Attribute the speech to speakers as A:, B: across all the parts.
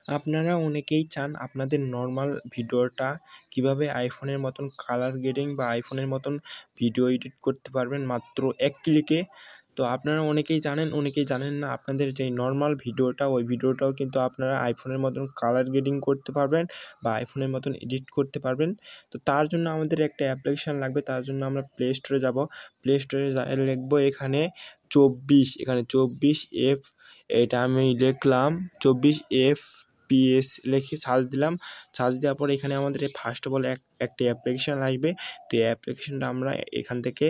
A: আপনারা অনেকেই চান আপনাদের নর্মাল ভিডিওটা কিভাবে আইফোনের মতন কালার গ্রেডিং বা আইফোনের মতন ভিডিও এডিট করতে পারবেন মাত্র এক ক্লিকে। তো আপনারা অনেকেই জানেন না আপনাদের যেই নর্মাল ভিডিওটা ওই ভিডিওটাও কিন্তু আপনারা আইফোনের মতন কালার গ্রেডিং করতে পারবেন বা আইফোনের মতন এডিট করতে পারবেন। তো তার জন্য আমাদের একটা অ্যাপ্লিকেশান লাগবে। তার জন্য আমরা প্লে স্টোরে যাব। প্লে স্টোরে লিখবো এখানে 24F, এটা আমি লিখলাম 24FPS লিখে সার্চ দিলাম। সার্চ দেওয়ার পর এখানে আমাদের ফার্স্ট অফ অল একটা অ্যাপ্লিকেশান আসবে। তো এই অ্যাপ্লিকেশানটা আমরা এখান থেকে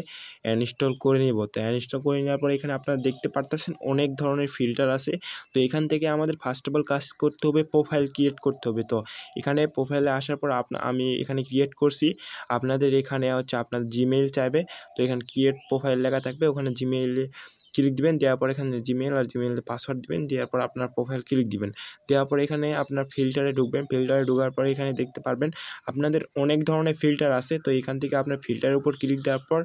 A: ইনস্টল করে নিব। তো ইনস্টল করে নেওয়ার পর এখানে আপনারা দেখতে পারতেছেন অনেক ধরনের ফিল্টার আছে। তো এখান থেকে আমাদের ফার্স্ট অফ অল কাজ করতে হবে, প্রোফাইল ক্রিয়েট করতে হবে। তো এখানে প্রোফাইলে আসার পর আমি এখানে ক্রিয়েট করছি। আপনাদের এখানে হচ্ছে আপনার জিমেইল চাইবে। তো এখানে ক্রিয়েট প্রোফাইল লেখা থাকবে, ওখানে জিমেইলে ক্লিক দিবেন। দেওয়ার পর এখানে জিমেইল আর জিমেইলের পাসওয়ার্ড দিবেন। দেওয়ার পর আপনার প্রোফাইল ক্লিক দিবেন। দেওয়ার পর এখানে আপনার ফিল্টারে ঢুকবেন। ফিল্টারে ঢোকার পর এখানে দেখতে পারবেন আপনাদের অনেক ধরনের ফিল্টার আছে। তো এখান থেকে আপনার ফিল্টারের উপর ক্লিক দেওয়ার পর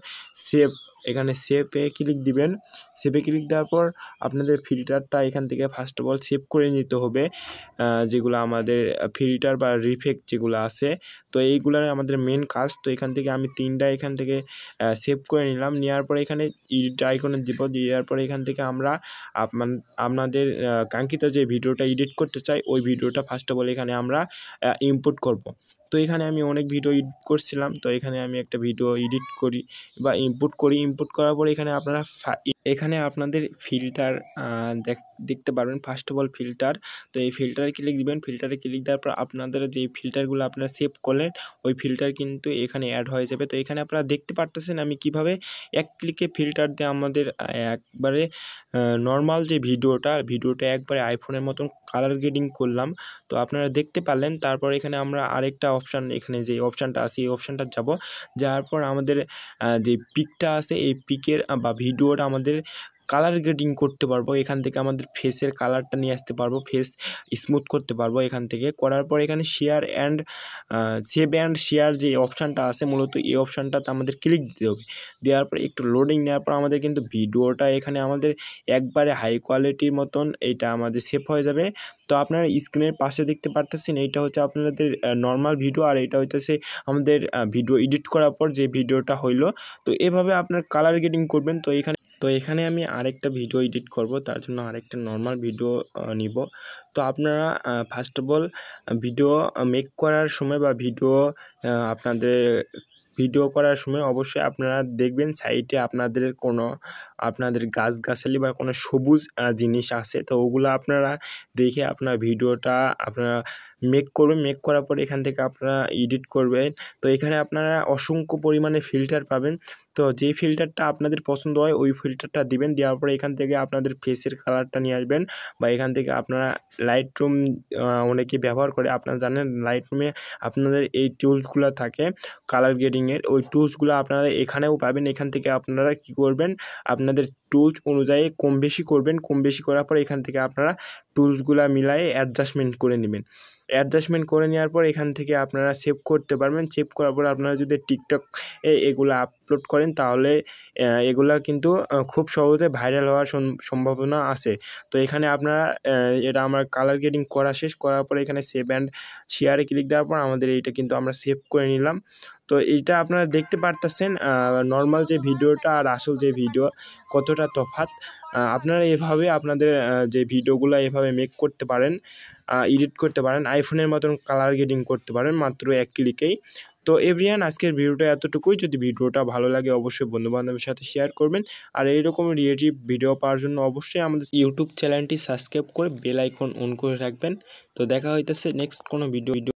A: সেভ, এখানে সেভে ক্লিক দিবেন। সেভে ক্লিক দেওয়ার পর আপনাদের ফিল্টারটা এখান থেকে ফার্স্ট অফ অল সেভ করে নিতে হবে, যেগুলো আমাদের ফিল্টার বা রিফেক্ট যেগুলো আছে। তো এইগুলোর আমাদের মেন কাজ। তো এখান থেকে আমি 3টা এখান থেকে সেভ করে নিলাম। নেওয়ার পরে এখানে এডিট আইকনে দিব। দেওয়ার পরে এখান থেকে আমরা আপনাদের কাঙ্ক্ষিত যে ভিডিওটা এডিট করতে চাই ওই ভিডিওটা ফার্স্ট অফ অল এখানে আমরা ইনপুট করব। তো এখানে আমি অনেক ভিডিও এডিট করছিলাম। তো এখানে আমি একটা ভিডিও এডিট করি বা ইনপুট করি। ইনপুট করার পরে এখানে আপনারা এখানে আপনাদের ফিল্টার দেখতে পারবেন। First of all filter. তো এই ফিল্টারে ক্লিক দিবেন। ফিল্টারে ক্লিক দেওয়ার পর আপনাদের যে ফিল্টারগুলো আপনারা সেভ করলেন ওই ফিল্টার কিন্তু এখানে অ্যাড হয়ে যাবে। তো এখানে আপনারা দেখতে পারতেছেন আমি কিভাবে এক ক্লিকে ফিল্টার দিয়ে আমাদের একবারে নর্মাল যে ভিডিওটা একবারে আইফোনের মতন কালার গ্রেডিং করলাম। তো আপনারা দেখতে পারলেন। তারপর এখানে আমরা আরেকটা অপশান, এখানে যে অপশানটা আছে এই অপশানটা যাব। যাওয়ার পর আমাদের যে পিকটা আছে এই পিকের বা ভিডিওটা আমাদের কালার গ্রেডিং করতে পারবো। এখান থেকে আমাদের ফেসের কালারটা নিয়ে আসতে পারবো, ফেস স্মুথ করতে পারবো। এখান থেকে করার পর এখানে share and save and share যে অপশানটা আছে মূলত এই অপশানটাতে আমাদের ক্লিক দিতে হবে। দেওয়ার পর একটু লোডিং নেওয়ার পর আমাদের কিন্তু ভিডিওটা এখানে আমাদের একবারে হাই কোয়ালিটির মতন এইটা আমাদের সেভ হয়ে যাবে। তো আপনারা স্ক্রিনের পাশে দেখতে পারতেছেন এইটা হচ্ছে আপনাদের নর্মাল ভিডিও, আর এটা হইতেছে আমাদের ভিডিও এডিট করার পর যে ভিডিওটা হইলো। তো এভাবে আপনার কালার গ্রেডিং করবেন। তো এখানে আমি আরেকটা ভিডিও এডিট করব, তার জন্য আরেকটা নর্মাল ভিডিও নিব। তো আপনারা first of all video make করার সময় বা আপনাদের ভিডিও করার সময় অবশ্যই আপনারা দেখবেন সাইডে আপনাদের গাছগাছালি বা কোনো সবুজ জিনিস আছে। তো ওগুলো আপনারা দেখে আপনার ভিডিওটা আপনারা মেক করবেন। মেক করার পর এখান থেকে আপনারা এডিট করবেন। তো এখানে আপনারা অসংখ্য পরিমাণে ফিল্টার পাবেন। তো যেই ফিল্টারটা আপনাদের পছন্দ হয় ওই ফিল্টারটা দিবেন। দেওয়ার পরে এখান থেকে আপনাদের ফেসের কালারটা নিয়ে আসবেন বা এখান থেকে আপনারা লাইটরুম অনেকেই ব্যবহার করে, আপনারা জানেন লাইটরুমে আপনাদের এই টুলসগুলো থাকে কালার গ্রেডিংয়ের। ওই টুলসগুলো আপনারা এখানেও পাবেন। এখান থেকে আপনারা কী করবেন, আপনাদের টুলস অনুযায়ী কম বেশি করবেন। কম বেশি করার পর এখান থেকে আপনারা টুলসগুলো মিলাই অ্যাডজাস্টমেন্ট করে নেবেন। অ্যাডজাস্টমেন্ট করে নেওয়ার পর এখান থেকে আপনারা সেভ করতে পারবেন। সেভ করার পর আপনারা যদি টিকটক এগুলো আপলোড করেন তাহলে এগুলা কিন্তু খুব সহজে ভাইরাল হওয়ার সম্ভাবনা আছে। তো এখানে আপনারা এটা আমার কালার গ্রেডিং করা শেষ করার পরে এখানে সেভ অ্যান্ড শেয়ারে ক্লিক দেওয়ার পর আমাদের এইটা কিন্তু আমরা সেভ করে নিলাম। তো এইটা আপনারা দেখতে পারতেছেন নর্মাল যে ভিডিওটা আর আসল যে ভিডিও কতটা তফাৎ। আপনারা এভাবে আপনাদের যে ভিডিওগুলো এভাবে মেক করতে পারেন, এডিট করতে পারেন, আইফোনের মতন কালার গ্রেডিং করতে পারেন মাত্র এক ক্লিকেই। তো এভরিওয়ান, আজকের ভিডিওটা এতটুকুই। যদি ভিডিওটা ভালো লাগে অবশ্যই বন্ধুবান্ধবের সাথে শেয়ার করবেন। আর এইরকম রিলেটিভ ভিডিও পাওয়ার জন্য অবশ্যই আমাদের ইউটিউব চ্যানেলটি সাবস্ক্রাইব করে বেল আইকন অন করে রাখবেন। তো দেখা হইতেছে নেক্সট কোনো ভিডিও